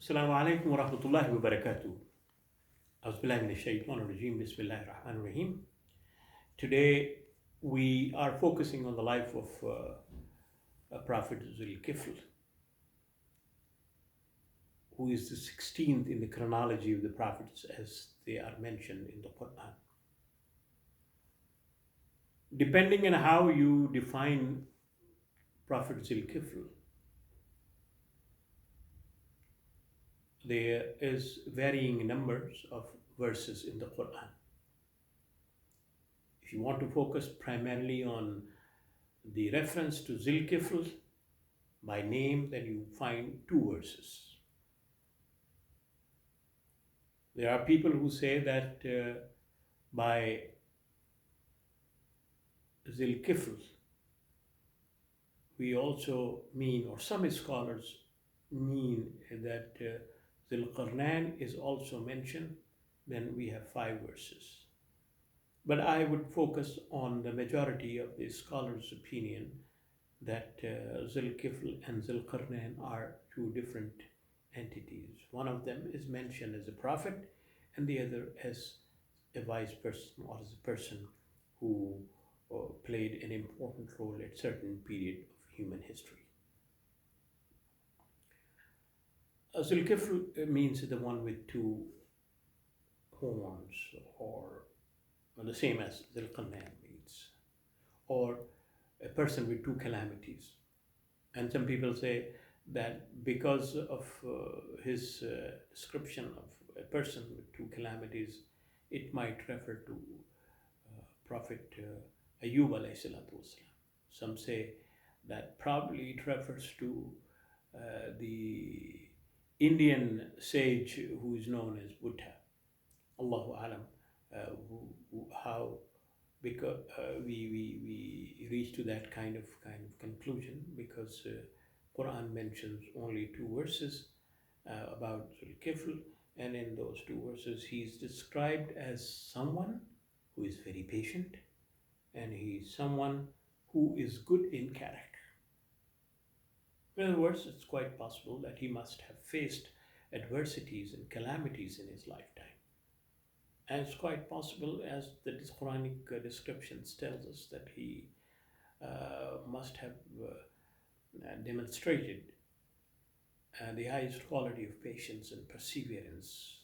Assalamu alaikum wa rahmatullahi wa barakatuh. Auzubillahi minash shaitanir rajim. Bismillahir rahmanir rahim. Today we are focusing on the life of Prophet Zul-Kifl, who is the 16th in the chronology of the prophets as they are mentioned in the Quran. Depending on how you define Prophet Zul-Kifl, there is varying numbers of verses in the Quran. If you want to focus primarily on the reference to Zul-Kifl by name, then you find 2 verses. There are people who say that by Zul-Kifl we also mean, or some scholars mean, that Zul-Qarnain is also mentioned. Then we have 5 verses. But I would focus on the majority of the scholars' opinion that Zul-Kifl and Zul-Qarnain are 2 different entities. One of them is mentioned as a prophet and the other as a wise person, or as a person who played an important role at a certain period of human history. Zul-Kifl means the one with 2 horns, or the same as Zul-Qarnain means, or a person with 2 calamities. And some people say that because of his description of a person with 2 calamities, it might refer to Prophet Ayyub alayhi salatu wasalam. Some say that probably it refers to the Indian sage who is known as Buddha. Allahu alam, how because we reach to that kind of conclusion, because Quran mentions only 2 verses about Zul-Kifl, and in those 2 verses he is described as someone who is very patient, and he is someone who is good in character. In other words, it's quite possible that he must have faced adversities and calamities in his lifetime. And it's quite possible, as the Quranic descriptions tells us, that he must have demonstrated the highest quality of patience and perseverance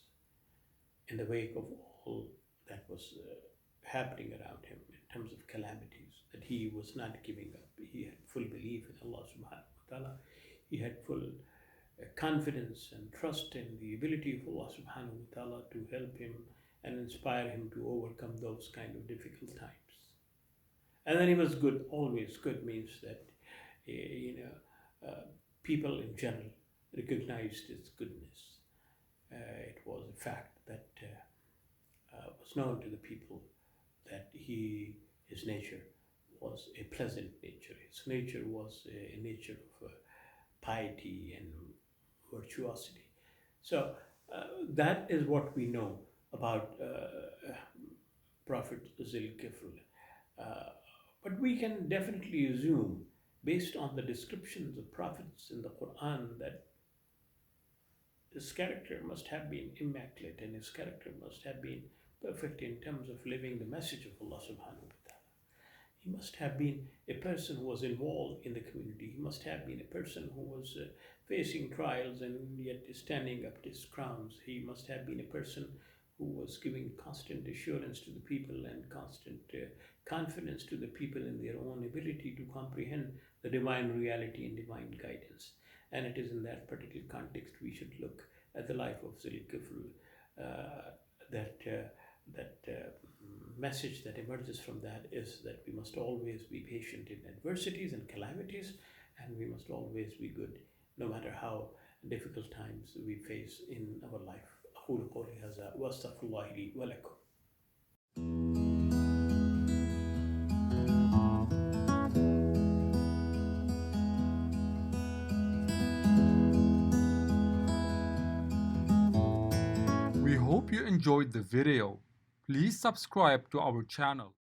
in the wake of all that was happening around him in terms of calamities, that he was not giving up. He had full belief in Allah subhanahu wa ta'ala. He had full confidence and trust in the ability of Allah subhanahu wa ta'ala to help him and inspire him to overcome those kind of difficult times. And then he was good. Always good means that people in general recognized his goodness. It was a fact that was known to the people that his nature was a pleasant nature. His nature was a nature of piety and virtuosity. So that is what we know about Prophet Zul-Kifl. But we can definitely assume, based on the descriptions of prophets in the Quran, that his character must have been immaculate, and his character must have been perfect in terms of living the message of Allah subhanahu wa ta'ala. He must have been a person who was involved in the community. He must have been a person who was facing trials and yet standing up to his crowns. He must have been a person who was giving constant assurance to the people and constant confidence to the people in their own ability to comprehend the divine reality and divine guidance. And it is in that particular context we should look at the life of Zul-Kifl. That message that emerges from that is that we must always be patient in adversities and calamities, and we must always be good no matter how difficult times we face in our life. أقول قولي هذا وأستغفر الله لي ولكم. We hope you enjoyed the video. Please subscribe to our channel.